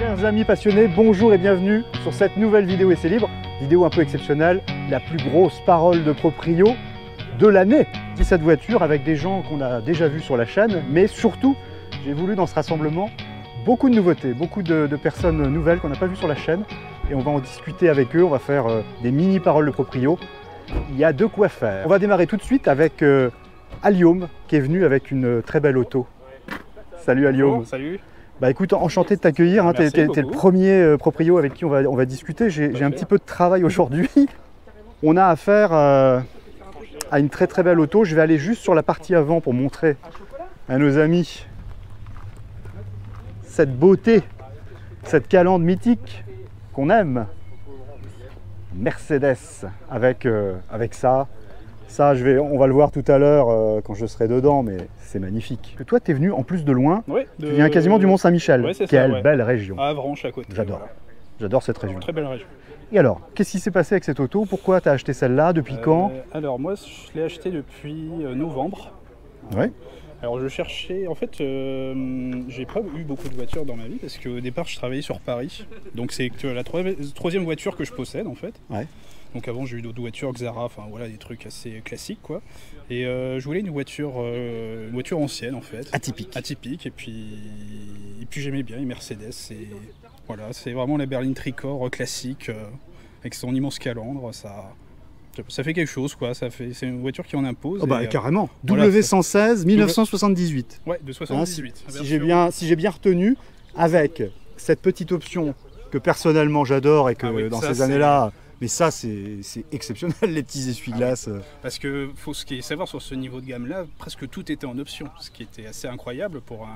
Chers amis passionnés, bonjour et bienvenue sur cette nouvelle vidéo Essai Libre. Vidéo un peu exceptionnelle, la plus grosse parole de proprio de l'année. C'est cette voiture avec des gens qu'on a déjà vus sur la chaîne, mais surtout, j'ai voulu dans ce rassemblement beaucoup de nouveautés, beaucoup de personnes nouvelles qu'on n'a pas vues sur la chaîne. Et on va en discuter avec eux, on va faire des mini paroles de proprio. Il y a de quoi faire. On va démarrer tout de suite avec Allium, qui est venu avec une très belle auto. Salut Allium. Bonjour, salut. Bah écoute, enchanté de t'accueillir, hein, tu es le premier proprio avec qui on va discuter. J'ai un petit peu de travail aujourd'hui. On a affaire à une très très belle auto. Je vais aller juste sur la partie avant pour montrer à nos amis cette beauté, cette calandre mythique qu'on aime. Mercedes avec ça. Ça, on va le voir tout à l'heure quand je serai dedans, mais c'est magnifique. Toi, tu es venu en plus de loin. Oui, tu viens quasiment du Mont-Saint-Michel. Ouais, Quelle belle région. À Avranches à côté. J'adore. Voilà. J'adore cette région. Très belle région. Et alors, qu'est-ce qui s'est passé avec cette auto? Pourquoi tu as acheté celle-là? Depuis quand? Alors moi, je l'ai acheté depuis novembre. Ouais. Alors je cherchais, en fait, j'ai pas eu beaucoup de voitures dans ma vie parce qu'au départ je travaillais sur Paris. Donc c'est la troisième voiture que je possède en fait. Ouais. Donc avant j'ai eu d'autres voitures, Xara, enfin voilà des trucs assez classiques quoi. Et je voulais une voiture ancienne en fait. Atypique et puis j'aimais bien les Mercedes. Et voilà, c'est vraiment la berline tricorps classique avec son immense calandre, ça fait quelque chose quoi, c'est une voiture qui en impose. Oh bah carrément. Voilà, W116 1978. Ouais, de 78. Si j'ai bien retenu, avec cette petite option que personnellement j'adore et que dans ces années-là, mais ça c'est exceptionnel les petits essuie-glaces. Parce que ce qu'il faut savoir sur ce niveau de gamme là, presque tout était en option, ce qui était assez incroyable parce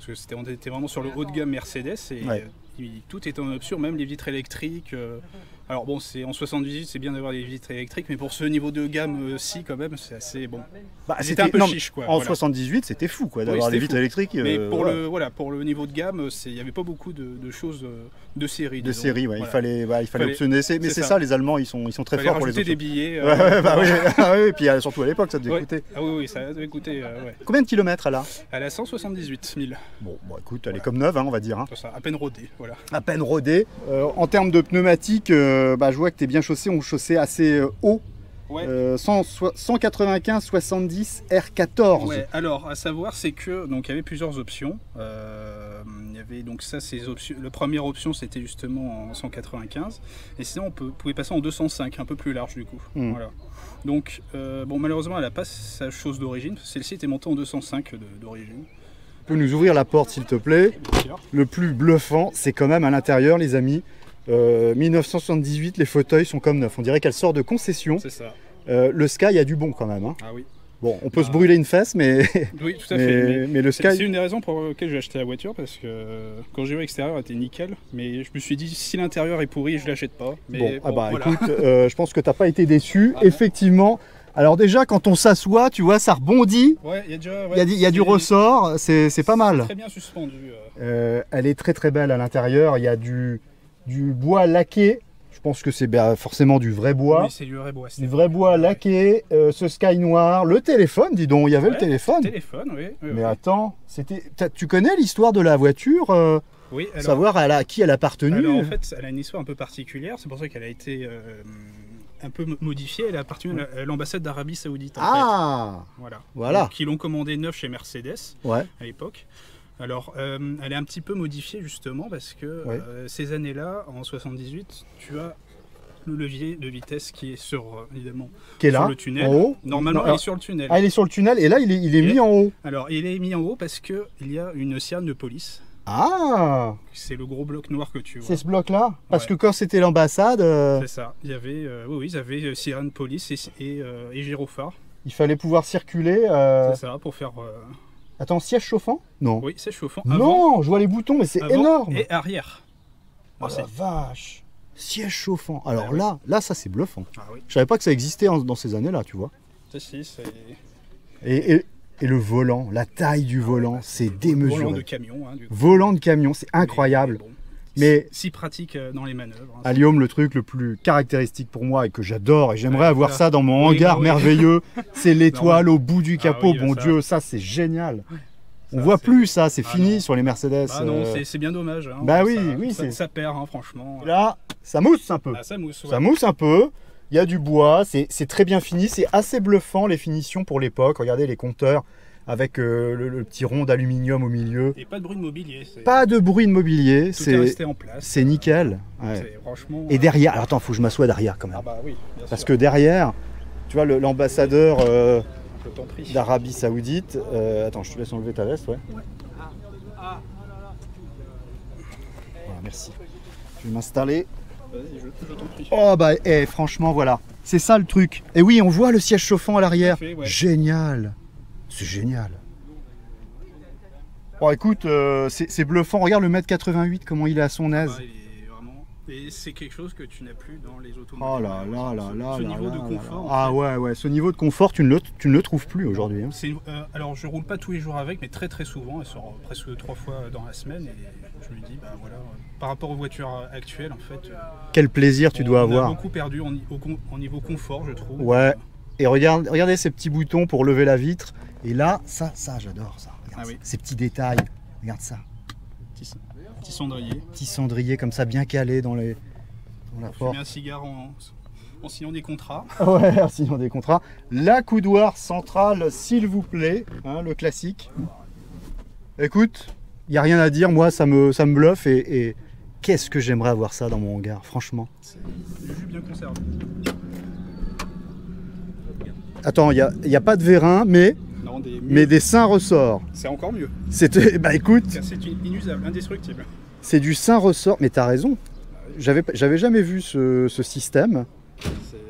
que on était vraiment sur le haut de gamme Mercedes et tout était en option, même les vitres électriques. Alors bon, en 78, c'est bien d'avoir des vitres électriques, mais pour ce niveau de gamme ci quand même, c'est assez bon. Bah, c'était un peu chiche quoi. En 78, c'était fou quoi d'avoir les vitres électriques. Mais pour le niveau de gamme, il n'y avait pas beaucoup de choses de série. De série, ouais. Voilà. Il fallait optionner. Mais c'est ça, les Allemands, ils sont très forts pour les options. Des billets. Oui, et puis surtout à l'époque, ça devait coûter. Ah oui, ça devait coûter. Combien de kilomètres elle a? Elle a 178 000. Bon, écoute, elle est comme neuve, hein, on va dire. Hein. Ça, à peine rodée, voilà. À peine rodée. En termes de pneumatiques, je vois que tu es bien chaussé, on chaussait assez haut. Ouais. 195 70 R14. Ouais, alors à savoir c'est que donc il y avait plusieurs options. Il y avait donc ça ces options. La première option c'était justement en 195 et sinon on pouvait passer en 205, un peu plus large du coup. Voilà. Donc malheureusement elle n'a pas sa chose d'origine. Celle-ci était montée en 205 d'origine. Tu peux nous ouvrir la porte s'il te plaît? Le plus bluffant c'est quand même à l'intérieur les amis. 1978, les fauteuils sont comme neufs. On dirait qu'elle sort de concession. C'est ça. Le Sky, il y a du bon quand même. Hein. Ah oui. Bon, on peut se brûler une fesse, mais. Oui, tout à fait. Mais le Sky. C'est une des raisons pour lesquelles j'ai acheté la voiture parce que quand j'ai vu l'extérieur, elle était nickel. Mais je me suis dit, si l'intérieur est pourri, je l'achète pas. Mais voilà. Écoute, je pense que tu n'as pas été déçu. Effectivement. Alors déjà, quand on s'assoit, tu vois, ça rebondit. Ouais, il y a du ressort, c'est pas mal. Très bien suspendu. Elle est très très belle à l'intérieur. Il y a du bois laqué. Je pense que c'est forcément du vrai bois. Oui, c'est du vrai bois. Du vrai bois laqué, ce Sky noir, le téléphone, dis donc, il y avait le téléphone. Le téléphone, oui. Mais attends, tu connais l'histoire de la voiture oui, alors, savoir à qui elle a appartenu. Alors en fait, elle a une histoire un peu particulière, c'est pour ça qu'elle a été un peu modifiée. Elle a appartenu à l'ambassade d'Arabie Saoudite. En fait. Voilà. Donc, qui l'ont commandé neuf chez Mercedes à l'époque. Alors, elle est un petit peu modifiée justement parce que ces années-là, en 78, tu as le levier de vitesse qui est évidemment sur le tunnel. En haut. Normalement, elle est sur le tunnel. Ah, elle est sur le tunnel et là, il est mis en haut. Alors, il est mis en haut parce qu'il y a une sirène de police. Ah! C'est le gros bloc noir que tu vois. C'est ce bloc-là? Parce que quand c'était l'ambassade... C'est ça. Il y avait, ils avaient sirène de police et gyrophare. Il fallait pouvoir circuler... C'est ça, pour faire... Attends, siège chauffant? Non. Oui, siège chauffant. Non, je vois les boutons, mais c'est énorme. Et arrière. Oh la vache. Siège chauffant. Alors là, ça c'est bluffant. Ah, oui. Je savais pas que ça existait dans ces années-là, tu vois. Si, c'est... Et le volant, la taille du volant, c'est démesuré. Volant de camion. Hein, volant de camion, c'est incroyable. Mais si pratique dans les manœuvres. Hein, Allium, le truc le plus caractéristique pour moi et que j'adore et j'aimerais avoir ça dans mon hangar merveilleux, c'est l'étoile au bout du capot. Bon Dieu, ça c'est génial. On voit plus ça, c'est fini sur les Mercedes. Ah non, c'est bien dommage. Hein. Bah oui, ça perd, hein, franchement. Là, ça mousse un peu. Ah, ça mousse, ouais. Ça mousse un peu. Il y a du bois, c'est très bien fini. C'est assez bluffant les finitions pour l'époque. Regardez les compteurs avec le petit rond d'aluminium au milieu. Et pas de bruit de mobilier. Pas de bruit de mobilier. Tout est resté en place. C'est nickel. Ouais. Franchement. Et derrière, alors attends, faut que je m'assoie derrière quand même. Ah bah oui, bien Parce sûr. que derrière, tu vois l'ambassadeur d'Arabie Saoudite. Attends, je te laisse enlever ta veste, ouais. Voilà, merci. Je vais m'installer. Vas-y, je t'en prie. Oh bah, franchement, voilà. C'est ça le truc. Et oui, on voit le siège chauffant à l'arrière. Ouais. Génial. C'est génial. Bon, écoute, c'est bluffant. Regarde le 1m88, comment il est à son aise. Il est vraiment... Et c'est quelque chose que tu n'as plus dans les automobiles. Oh là là là là. Ce niveau de confort. Ah ouais, ce niveau de confort, tu ne le trouves plus aujourd'hui. Hein. Alors, je roule pas tous les jours avec, mais très souvent. Elle sort presque 3 fois dans la semaine. Et je me dis, bah voilà, par rapport aux voitures actuelles, en fait. Quel plaisir tu dois avoir. On a beaucoup perdu en niveau confort, je trouve. Ouais. Et regardez ces petits boutons pour lever la vitre. Et là, ça j'adore ça. Regarde ces petits détails. Regarde ça. Petit cendrier. Petit cendrier comme ça, bien calé dans la porte. Fumer un cigare en signant des contrats. Ouais, en signant des contrats. La coudoir centrale, s'il vous plaît, hein, le classique. Écoute, il n'y a rien à dire, moi ça me bluffe et qu'est-ce que j'aimerais avoir ça dans mon hangar, franchement. C'est du jus bien conservé. Attends, il n'y a pas de vérin, mais des sains ressorts. C'est encore mieux. Bah écoute. C'est inusable, indestructible. C'est du sain ressort, mais t'as raison. J'avais jamais vu ce système.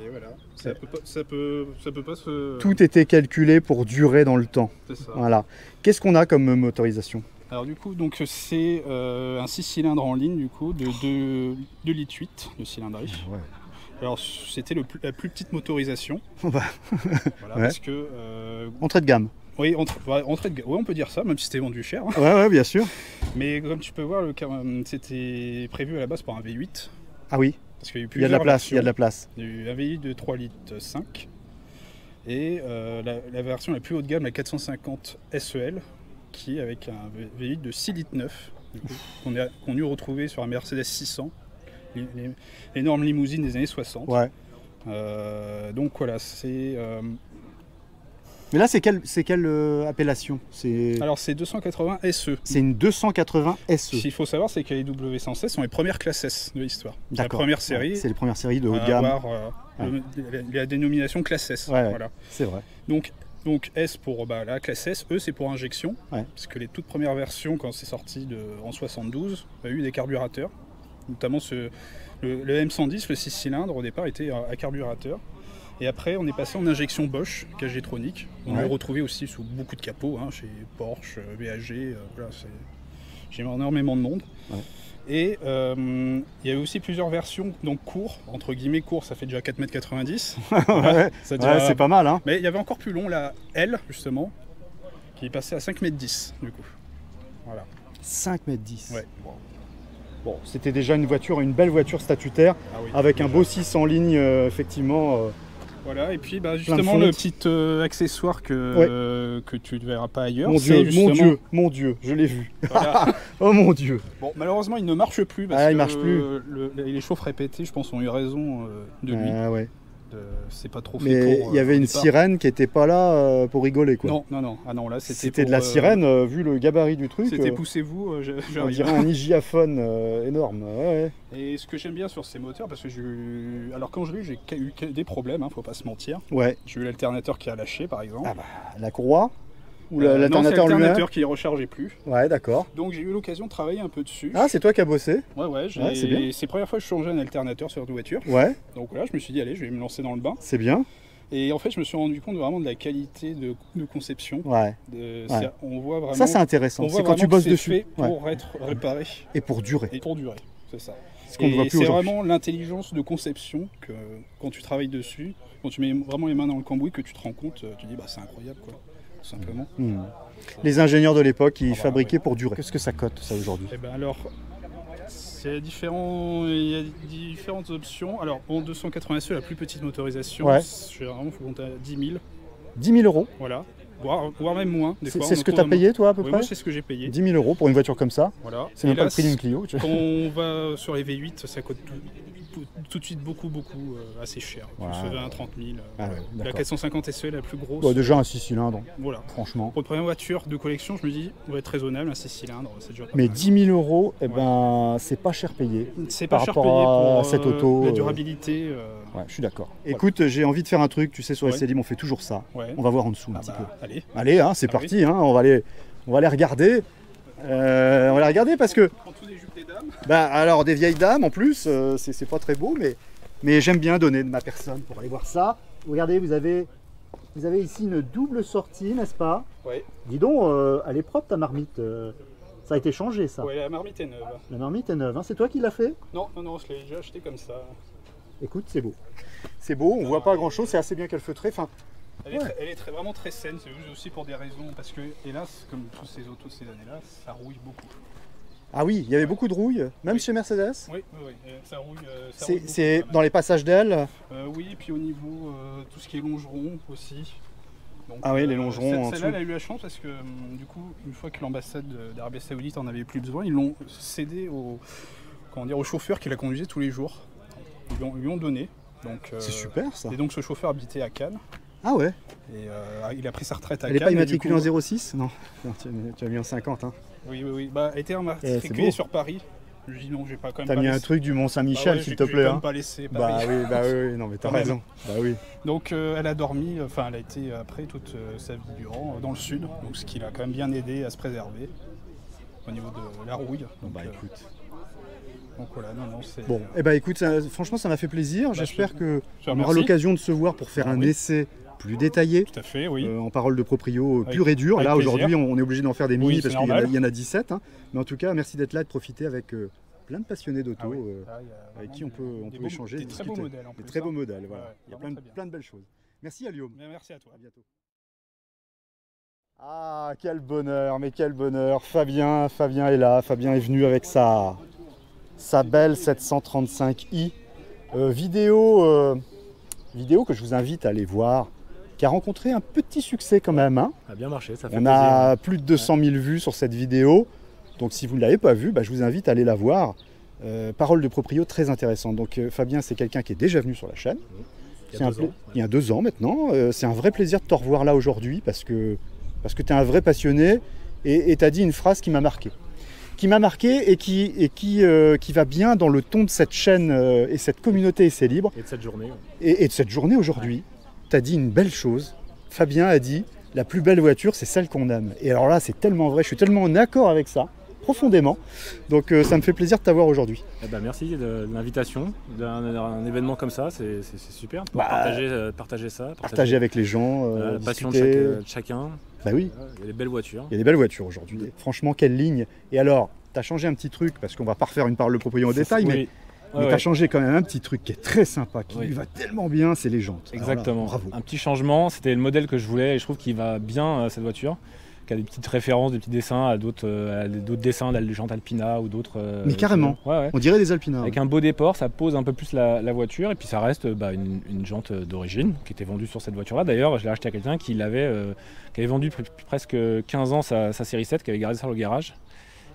Voilà. Ça peut pas se... Tout était calculé pour durer dans le temps. C'est ça. Voilà. Qu'est-ce qu'on a comme motorisation? Alors du coup, donc c'est un 6 cylindres en ligne du coup de 2,8 litres de cylindrée. Ouais. Alors c'était la plus petite motorisation. Voilà, parce que entrée de gamme. Oui, entrée de gamme. Ouais, on peut dire ça, même si c'était vendu cher. Ouais, bien sûr. Mais comme tu peux voir, c'était prévu à la base pour un V8. Ah oui. Parce qu'il y a eu il y a de la place. Il y a de la place. Il y a eu un V8 de 3 litres 5 et la version la plus haut de gamme, la 450 SEL, qui est avec un V8 de 6 litres 9, qu'on eut retrouvé sur un Mercedes 600, l'énorme limousine des années 60. Ouais. Donc voilà, c'est... Mais là, c'est quelle appellation? Alors c'est 280 SE. C'est une 280 SE. Ce qu'il faut savoir, c'est que les W116 sont les premières classes S de l'histoire. C'est la première série. Ouais, c'est les premières séries de haut de gamme. La dénomination classe S. Ouais, voilà. C'est vrai. Donc S pour la classe S, E c'est pour injection. Ouais. Parce que les toutes premières versions, quand c'est sorti en 72, a eu des carburateurs. Notamment le M110, le 6 cylindres, au départ était à carburateur. Et après, on est passé en injection Bosch, cage électronique. On l'a retrouvé aussi sous beaucoup de capots, hein, chez Porsche, BAG, voilà, j'ai énormément de monde. Ouais. Et il y a eu aussi plusieurs versions, donc court, entre guillemets court, ça fait déjà 4,90 m. C'est pas mal. Hein. Mais il y avait encore plus long, la L, justement, qui est passée à 5,10 m du coup. Voilà. 5,10 m. Ouais. Bon, c'était déjà une belle voiture statutaire, avec un beau 6 en ligne, effectivement. Voilà, et puis justement le petit accessoire que tu ne verras pas ailleurs. Mon Dieu, je l'ai vu. Voilà. Oh mon Dieu. Bon, malheureusement, il ne marche plus parce il marche plus. Les chauffe répétés, je pense, ont eu raison de lui. Ouais. C'est pas trop fait mais il y avait une sirène qui n'était pas là pour rigoler, quoi. Non. Ah non, là c'était de la sirène, vu le gabarit du truc. C'était poussez-vous, on dirait un hygiaphone énorme. Ouais. Et ce que j'aime bien sur ces moteurs, parce que alors quand je l'ai eu, j'ai eu des problèmes, faut pas se mentir. Ouais. J'ai eu l'alternateur qui a lâché, par exemple. La courroie ou l'alternateur lui-même. C'est l'alternateur qui ne rechargeait plus. Ouais, d'accord. Donc j'ai eu l'occasion de travailler un peu dessus. Ah, c'est toi qui as bossé? Ouais, c'est bien. C'est la première fois que je changeais un alternateur sur une voiture. Ouais. Donc voilà, je me suis dit, allez, je vais me lancer dans le bain. C'est bien. Et en fait, je me suis rendu compte vraiment de la qualité de conception. Ouais. On voit vraiment. Ça, c'est intéressant. C'est quand tu bosses dessus. Fait pour être réparé. Et pour durer. C'est ça. Et c'est vraiment l'intelligence de conception que quand tu travailles dessus, quand tu mets vraiment les mains dans le cambouis, que tu te rends compte, tu dis, c'est incroyable, quoi. Tout simplement. Les ingénieurs de l'époque, ils fabriquaient pour durer. Qu'est-ce que ça cote, ça, aujourd'hui? Alors, il y a différentes options. Alors, en 280 SE, la plus petite motorisation, généralement, il faut compter à 10 000. 10 000 € Voilà, voire même moins. C'est ce que tu as payé toi à peu près? Moi c'est ce que j'ai payé. 10 000 € pour une voiture comme ça. Voilà. C'est même pas le prix d'une Clio. Quand on va sur les V8, ça coûte tout de suite beaucoup assez cher. Wow. Je faisais un 30 000. La 450 SE est la plus grosse. Déjà un 6 cylindres. Voilà. Franchement. Pour une première voiture de collection, je me dis, on va être raisonnable, un 6 cylindres, c'est déjà pas Mais mal. 10 000 €, eh ben, c'est pas cher payé. C'est pas cher payé pour cette auto. La durabilité. Ouais, je suis d'accord. Écoute, j'ai envie de faire un truc, tu sais, sur SL Libre, on fait toujours ça. On va voir en dessous un petit peu. Allez, hein, c'est parti, hein, on va aller regarder. On va les regarder parce que. Alors des vieilles dames en plus, c'est pas très beau, mais j'aime bien donner de ma personne pour aller voir ça. Regardez, vous avez ici une double sortie, n'est-ce pas? Oui. Dis donc, elle est propre ta marmite. Ça a été changé ça. Oui, la marmite est neuve. La marmite est neuve, hein. C'est toi qui l'as fait? Non, je l'ai déjà acheté comme ça. Écoute, c'est beau. C'est beau, on voit pas grand chose, c'est assez bien calfeutré. Enfin, elle est vraiment très saine, c'est aussi pour des raisons, parce que hélas, comme tous ces autos ces années-là, ça rouille beaucoup. Ah oui, il y avait beaucoup de rouille, même chez Mercedes? Oui, ça rouille. C'est dans les passages d'ailes? Oui, et puis au niveau tout ce qui est longeron aussi. Donc, ah oui, les longerons. Celle-là, elle a eu la chance parce que du coup, une fois que l'ambassade d'Arabie Saoudite en avait plus besoin, ils l'ont cédé au chauffeur qui la conduisait tous les jours. Ils lui ont donné. C'est super ça. Et donc ce chauffeur habitait à Cannes. Ah ouais. Et il a pris sa retraite à Cannes. Elle n'est pas immatriculée en 06? Non, tu as mis en 50. Hein. Oui. Bah, elle était immatriculée sur Paris. Je dis non, je vais pas quand même. T'as mis un truc du Mont-Saint-Michel, s'il te plaît. Je vais pas laisser Paris. Bah oui, non mais t'as raison. Bah oui. Donc elle a dormi, elle a été après toute sa vie durant dans le sud, donc ce qui l'a quand même bien aidé à se préserver au niveau de la rouille. Donc, écoute. Donc voilà, c'est... Bon, écoute, franchement ça m'a fait plaisir. J'espère qu'on aura l'occasion de se voir pour faire un essai plus détaillé. Tout à fait, oui. En parole de proprio pur et dur. Là aujourd'hui on est obligé d'en faire des mini parce qu'il y en a 17. Hein. Mais en tout cas, merci d'être là et de profiter avec plein de passionnés d'auto avec qui on peut échanger. Des très beaux modèles. Des très beaux modèles, voilà. Il y a plein de belles choses. Merci Alioum. Merci à toi. À bientôt. Ah, quel bonheur, mais quel bonheur. Fabien est là. Fabien est venu avec sa belle 735i. Vidéo que je vous invite à aller voir, qui a rencontré un petit succès quand même. Hein. Ça a bien marché, ça fait On plaisir. a plus de 200 000 vues sur cette vidéo. Donc si vous ne l'avez pas vue, je vous invite à aller la voir. Parole de proprio très intéressante. Donc Fabien, c'est quelqu'un qui est déjà venu sur la chaîne. Il y a 2 ans maintenant. C'est un vrai plaisir de te revoir là aujourd'hui parce que tu es un vrai passionné et tu as dit une phrase qui m'a marqué. Et qui va bien dans le ton de cette chaîne et cette communauté essai libre. Et de cette journée. Et de cette journée aujourd'hui. Tu as dit une belle chose. Fabien a dit, la plus belle voiture, c'est celle qu'on aime. Et alors là, c'est tellement vrai, je suis tellement en accord avec ça, profondément. Donc ça me fait plaisir de t'avoir aujourd'hui. Merci de l'invitation, d'un événement comme ça, c'est super. Partager ça. Partager avec les gens, la passion de chacun. Bah oui. Il y a des belles voitures. Il y a des belles voitures aujourd'hui. Franchement, quelle ligne. Et alors, tu as changé un petit truc, parce qu'on va pas refaire une parole de proprio en détail, mais tu as changé quand même un petit truc qui est très sympa, qui lui va tellement bien, c'est les jantes. Exactement. Là, bravo. Un petit changement, c'était le modèle que je voulais et je trouve qu'il va bien à cette voiture. Qui a des petites références, des petits dessins à d'autres dessins de jantes Alpina ou d'autres. Mais carrément, on dirait des Alpina. Avec un beau déport, ça pose un peu plus la voiture et puis ça reste une jante d'origine qui était vendue sur cette voiture-là. D'ailleurs, je l'ai acheté à quelqu'un qui avait vendu presque 15 ans sa série 7, qui avait gardé ça dans le garage,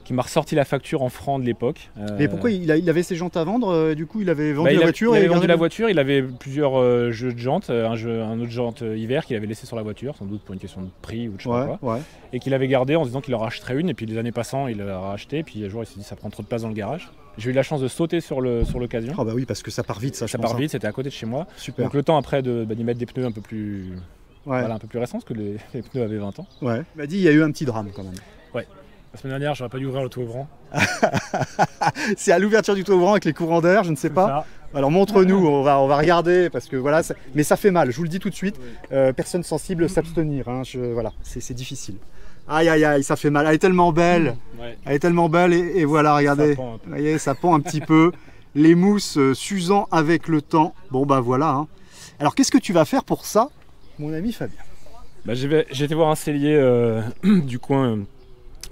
qui m'a ressorti la facture en francs de l'époque. Et pourquoi il avait ses jantes à vendre, du coup il avait vendu la voiture? Il avait vendu la voiture, il avait plusieurs jeux de jantes, un autre jante hiver qu'il avait laissé sur la voiture, sans doute pour une question de prix ou de je sais pas quoi, et qu'il avait gardé en se disant qu'il en rachèterait une, et puis les années passant il l'a racheté, et puis un jour il s'est dit ça prend trop de place dans le garage. J'ai eu la chance de sauter sur l'occasion. Ah bah oui, parce que ça part vite ça. Ça part vite, c'était à côté de chez moi. Super. Donc le temps après d'y mettre des pneus un peu plus récents, parce que les pneus avaient 20 ans. Ouais. Il m'a dit il y a eu un petit drame quand même. Ouais. La semaine dernière, j'aurais pas dû ouvrir le toit ouvrant. C'est à l'ouverture du toit ouvrant avec les courants d'air, je ne sais pas. Ça. Alors montre-nous, on va regarder parce que voilà, mais ça fait mal, je vous le dis tout de suite. Personne sensible s'abstenir, hein, voilà, c'est difficile. Aïe aïe aïe, ça fait mal, elle est tellement belle. Elle est tellement belle et voilà, regardez. Vous voyez, ça pend un petit peu. Les mousses s'usant avec le temps. Bon bah voilà. Hein. Alors qu'est-ce que tu vas faire pour ça, mon ami Fabien? J'ai été voir un sellier du coin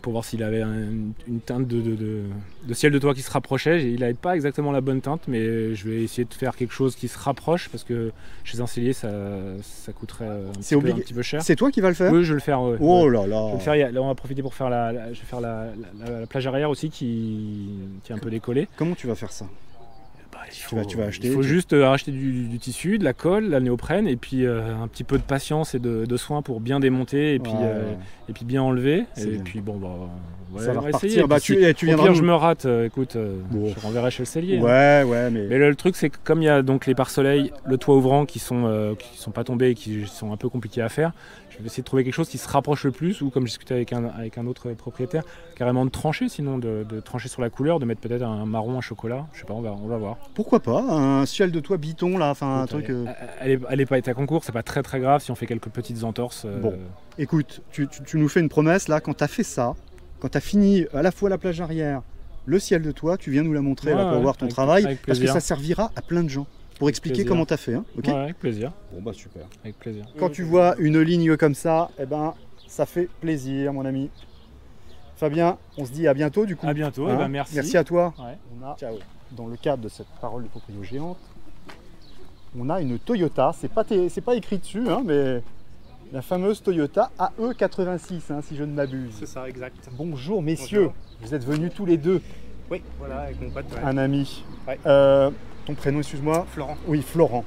pour voir s'il avait une teinte de ciel de toit qui se rapprochait. Il n'avait pas exactement la bonne teinte, mais je vais essayer de faire quelque chose qui se rapproche parce que chez un cellier ça coûterait un petit peu cher. C'est toi qui vas le faire? Oui, je vais le faire. Ouais, oh là là. Je vais le faire, là, on va profiter pour faire la plage arrière aussi qui est un peu décollée. Comment tu vas faire ça? Tu vas acheter. Il faut juste racheter du tissu, de la colle, la néoprène et puis un petit peu de patience et de soin pour bien démonter et puis bien enlever. Et puis bon, ça va essayer. Tu viendras. Je me rate, écoute, je renverrai chez le cellier. Ouais, mais le truc c'est que comme il y a donc les pare-soleils, le toit ouvrant qui sont pas tombés et qui sont un peu compliqués à faire, je vais essayer de trouver quelque chose qui se rapproche le plus, ou comme je discutais avec un autre propriétaire, carrément de trancher, sinon de trancher sur la couleur, de mettre peut-être un marron, un chocolat, je sais pas, on va voir. Pourquoi pas un ciel de toit biton là, enfin un truc. Elle est pas été à concours, c'est pas très grave si on fait quelques petites entorses. Bon, écoute, tu nous fais une promesse là, quand tu as fait ça, quand tu as fini à la fois la plage arrière, le ciel de toit, tu viens nous la montrer là, pour voir ton travail, parce que ça servira à plein de gens. Pour expliquer comment tu as fait, hein, ok? Ouais, avec plaisir. Bon bah super. Avec plaisir. Quand tu vois une ligne comme ça, eh ben ça fait plaisir mon ami. Fabien, on se dit à bientôt du coup. À bientôt, hein, merci. Merci à toi. Ouais. Ciao. Dans le cadre de cette parole de proprio géante, on a une Toyota, c'est pas écrit dessus, hein, mais la fameuse Toyota AE86, hein, si je ne m'abuse. C'est ça, exact. Bonjour messieurs, bonjour. Vous êtes venus tous les deux. Oui, voilà, avec mon pote. Ouais. Un ami. Ouais. Ton prénom, excuse-moi? Florent. Oui, Florent.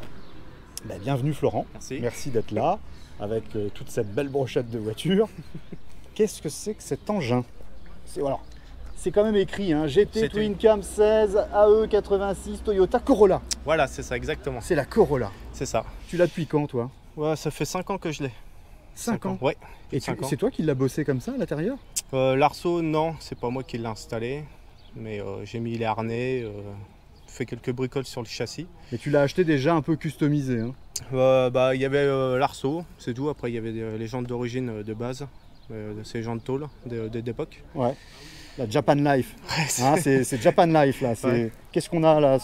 Ben, bienvenue Florent. Merci. Merci d'être là, avec toute cette belle brochette de voitures. Qu'est-ce que c'est que cet engin? C'est quand même écrit, hein, GT Twin Cam 16 AE86 Toyota Corolla. Voilà, c'est ça, exactement. C'est la Corolla. C'est ça. Tu l'as depuis quand, toi? Ouais, ça fait 5 ans que je l'ai. 5 ans? Ouais. Et c'est toi qui l'as bossé comme ça à l'intérieur? L'arceau, non, c'est pas moi qui l'ai installé. Mais j'ai mis les harnais, fait quelques bricoles sur le châssis. Et tu l'as acheté déjà un peu customisé, hein? Il y avait l'arceau, c'est tout. Après, il y avait les jantes d'origine de base. C'est les jantes tôle d'époque. Ouais. La Japan Life. Ouais, c'est Japan Life là. Ouais. Qu'est-ce qu'on a là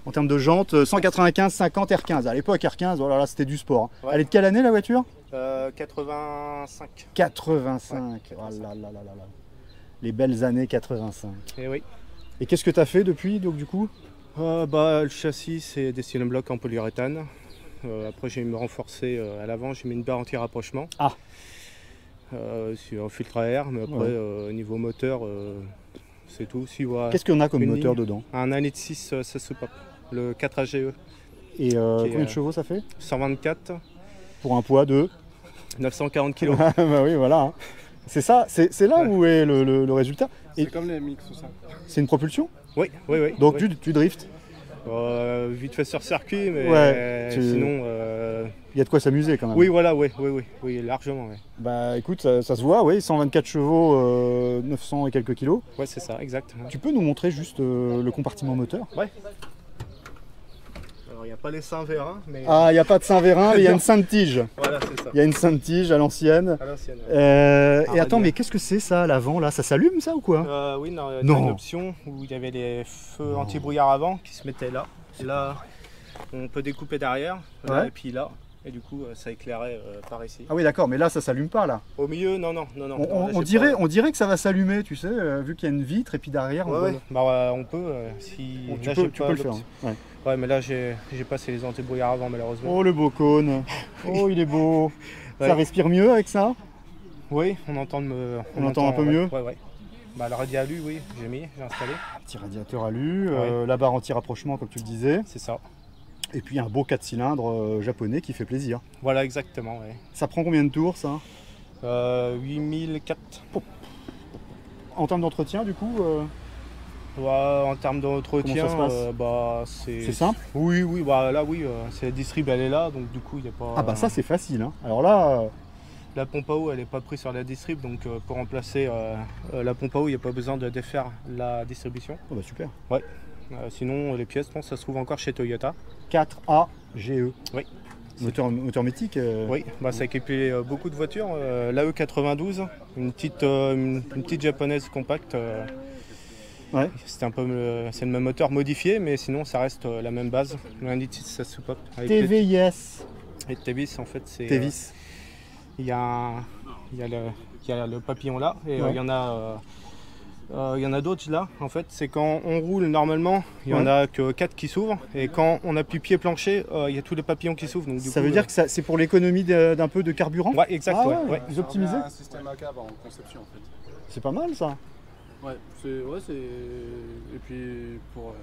en termes de jantes? 195, 50, R15. À l'époque, R15, voilà, là c'était du sport. Ouais. Elle est de quelle année la voiture? 85. 85. Ouais. Oh là là là là. Les belles années 85. Et oui. Et qu'est-ce que tu as fait depuis, donc du coup? Le châssis, c'est des cylindres blocs en polyuréthane. Après, j'ai renforcé à l'avant, j'ai mis une barre anti-rapprochement. Ah. Sur un filtre à air, mais après, au niveau moteur, c'est tout. Qu'est-ce qu'on a comme moteur dedans? Un 1,6 litre soupape, le 4 AGE. Et combien de chevaux ça fait? 124. Pour un poids de 940 kg. Bah oui, voilà. Hein. C'est ça, c'est là où est le résultat. C'est comme les MX ou ça. C'est une propulsion? Oui. Donc oui. Tu driftes? Vite fait sur circuit, mais sinon... Il y a de quoi s'amuser quand même. Oui, voilà, oui, largement. Ouais. Bah écoute, ça se voit, oui, 124 chevaux, 900 et quelques kilos. Ouais, c'est ça, exact. Tu peux nous montrer juste le compartiment moteur? Ouais. Alors, il n'y a pas les Saint-Vérin, mais... Ah, il n'y a pas de Saint-Vérin, mais il y a une Sainte-Tige. Voilà, c'est ça. Il y a une Sainte-Tige à l'ancienne. Et attends, mais qu'est-ce que c'est ça, à l'avant, là? Ça s'allume, ça, ou quoi? Oui, non, il y a une option où il y avait les feux anti-brouillard avant qui se mettaient là. Et là, on peut découper derrière, là, et puis là. Et du coup, ça éclairait par ici. Ah oui, d'accord, mais là, ça s'allume pas, là. Au milieu, non. On dirait que ça va s'allumer, tu sais, vu qu'il y a une vitre, et puis derrière, on peut, si... tu peux le faire. Hein. Ouais, mais là, j'ai passé les anti-brouillards avant, malheureusement. Oh, le beau cône. Oh, il est beau. Ouais. Ça respire mieux avec ça? Oui, on entend un peu mieux. Ouais. Le radiateur alu, oui, j'ai installé. Petit radiateur alu, la barre anti-rapprochement, comme tu le disais. C'est ça. Et puis un beau 4 cylindres japonais qui fait plaisir. Voilà, exactement. Ouais. Ça prend combien de tours, ça? 8004. En termes d'entretien, du coup en termes d'entretien, c'est simple? Oui, là, c'est la distrib, elle est là, donc du coup, il n'y a pas... Ah bah ça, c'est facile, hein. Alors là... La pompe à eau, elle n'est pas prise sur la distrib, donc pour remplacer la pompe à eau, il n'y a pas besoin de défaire la distribution. Oh bah super. Ouais. Sinon, les pièces, ça se trouve encore chez Toyota. 4 AGE. Oui. Moteur mythique. Oui, ça équipait beaucoup de voitures. L'AE92, une petite japonaise compacte. Ouais. C'est le même moteur modifié, mais sinon ça reste la même base. Le 1,6 litre soupape. TVS. Et TVS, en fait, c'est... TVS. Il y a il y a le papillon là, et il y en a d'autres là. En fait, c'est quand on roule normalement, il y en a que 4 qui s'ouvrent, et quand on appuie pied plancher, il y a tous les papillons qui s'ouvrent. Donc, ça veut dire que c'est pour l'économie d'un peu de carburant? Ouais, exact. Vous optimisez un système à cave en conception en fait. C'est pas mal ça. Ouais, et puis pour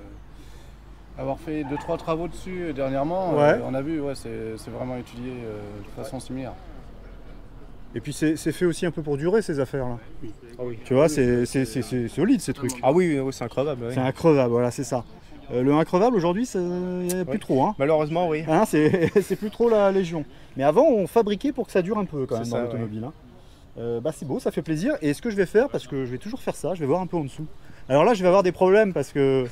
avoir fait 2-3 travaux dessus dernièrement, on a vu, c'est vraiment étudié de façon similaire. Et puis c'est fait aussi un peu pour durer ces affaires-là. Oui. Ah oui. Tu vois, c'est solide ces trucs. Ah oui, c'est increvable. Oui. C'est increvable, voilà, c'est ça. Le increvable aujourd'hui, il n'y en a plus trop. Hein. Malheureusement, oui. Hein, c'est plus trop la légion. Mais avant, on fabriquait pour que ça dure un peu quand même dans l'automobile. Hein. C'est beau, ça fait plaisir. Et ce que je vais faire, parce que je vais toujours faire ça, je vais voir un peu en dessous. Alors là, je vais avoir des problèmes parce que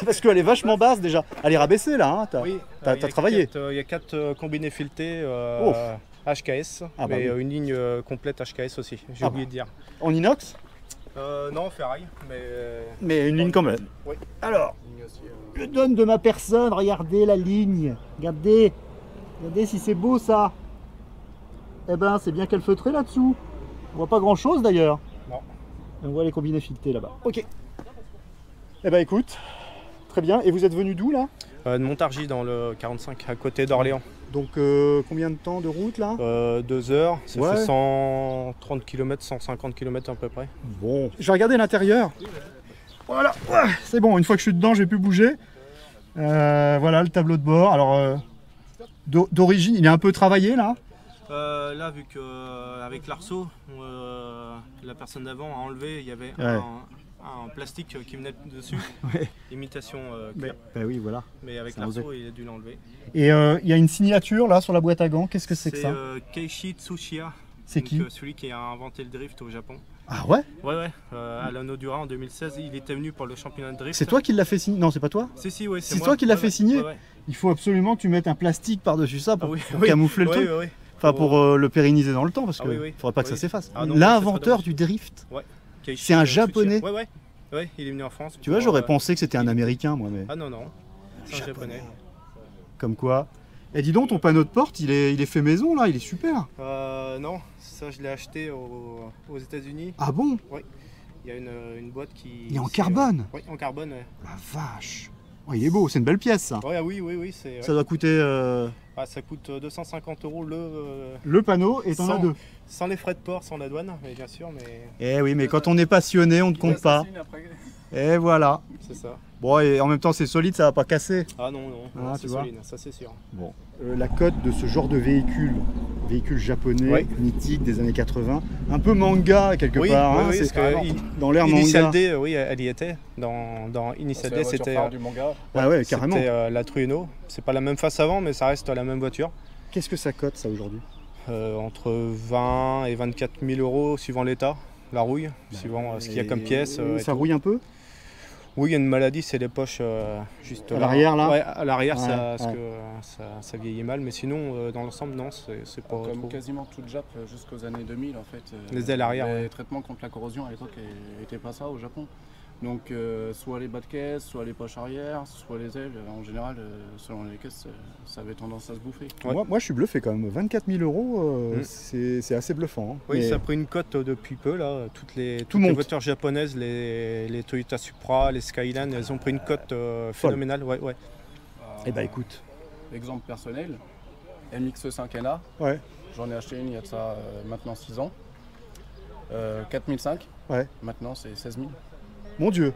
parce qu'elle est vachement basse déjà. Elle est rabaissée là, hein. T'as travaillé. Il y a 4 combinés filetés HKS, mais une ligne complète HKS aussi, j'ai oublié de dire. En inox? Non, en ferraille, mais une ligne quand même. Oui. Alors, je donne de ma personne, regardez la ligne. Regardez si c'est beau ça. Eh ben, c'est bien qu'elle feutrée là-dessous. On voit pas grand-chose d'ailleurs. Non. On voit les combinés filetés là-bas. Ok. Eh ben, écoute, très bien. Et vous êtes venu d'où là? De Montargis dans le 45, à côté d'Orléans. Donc, combien de temps de route là? 2 heures, ça fait 130 km, 150 km à peu près. Bon, je vais regarder l'intérieur. Voilà, c'est bon, une fois que je suis dedans, je vais plus bouger. Voilà le tableau de bord. Alors, d'origine, il est un peu travaillé là. Là, vu qu'avec l'arceau, la personne d'avant a enlevé, il y avait un plastique qui venait dessus, imitation cuir. Oui, voilà. Mais avec l'arceau, il a dû l'enlever. Et il y a une signature là sur la boîte à gants, qu'est-ce que c'est que ça? C'est Keiichi Tsuchiya. C'est qui? Celui qui a inventé le drift au Japon. Ah ouais? Ouais. À l'Inodura en 2016, il était venu pour le championnat de drift. C'est toi qui l'as fait signer? Non, c'est pas toi? Si, ouais, c'est toi qui l'as fait signer? Il faut absolument que tu mettes un plastique par-dessus ça pour camoufler le truc. Enfin, pour le pérenniser dans le temps, parce qu'il ne faudrait pas que ça s'efface. L'inventeur du drift, c'est un japonais. Ouais, il est venu en France. Tu vois, j'aurais pensé que c'était un américain, moi. Mais... Ah non, c'est un japonais. Comme quoi. Et dis donc, ton panneau de porte, il est fait maison, là, il est super. Non, ça je l'ai acheté aux États-Unis. Ah bon? Oui. Il y a une boîte qui... Il est en carbone? Oui, en carbone, La vache. Oh, il est beau, c'est une belle pièce, ça. Oui. Ça doit coûter... ça coûte 250 € le panneau, et t'en as 2. Sans les frais de port, sans la douane, bien sûr, mais... Eh oui, mais quand on est passionné, on ne compte pas. Et voilà. C'est ça. Bon, et en même temps, c'est solide, ça va pas casser. Ah non, c'est solide, ça c'est sûr. Bon. La cote de ce genre de véhicule japonais, mythique des années 80, un peu manga quelque part. Oui, dans l'ère manga. Initial D, elle y était. Dans Initial D, c'était du manga. Carrément. C'était la Trueno. C'est pas la même face avant, mais ça reste la même voiture. Qu'est-ce que ça cote, ça, aujourd'hui? Entre 20 et 24 000 € suivant l'état, la rouille, suivant ce qu'il y a comme pièce. Ça rouille un peu? Oui, il y a une maladie, c'est les poches juste à l'arrière là. Ouais, à l'arrière, ça vieillit mal, mais sinon, dans l'ensemble, non, c'est pas comme trop. Quasiment toute Jap jusqu'aux années 2000, en fait. Les ailes arrière. Les traitements contre la corrosion à l'époque n'étaient pas ça au Japon. Donc, soit les bas de caisse, soit les poches arrière, soit les ailes. En général, selon les caisses, ça avait tendance à se bouffer. Moi, je suis bluffé quand même. 24 000 €, c'est assez bluffant. Hein. Oui, ça a pris une cote depuis peu là. Toutes les voitures japonaises, les Toyota Supra, les Skyline, elles ont pris une cote phénoménale. Eh ben écoute. Exemple personnel, MX-5NA. J'en ai acheté une il y a de ça maintenant 6 ans. 4005. Maintenant c'est 16 000. Mon Dieu.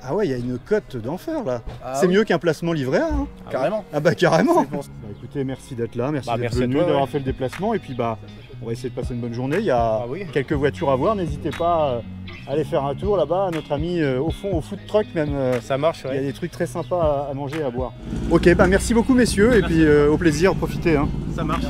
Ah ouais, il y a une cote d'enfer là. C'est mieux qu'un placement livret A. Hein. Carrément. Ah bah carrément. Écoutez, merci d'être là, merci d'être venu, d'avoir fait le déplacement. Et puis on va essayer de passer une bonne journée. Il y a quelques voitures à voir. N'hésitez pas à aller faire un tour là-bas. Notre ami au fond, au food truck même. Ça marche, Il y a des trucs très sympas à manger et à boire. Ok, merci beaucoup messieurs. Et puis au plaisir, profitez. Hein. Ça marche.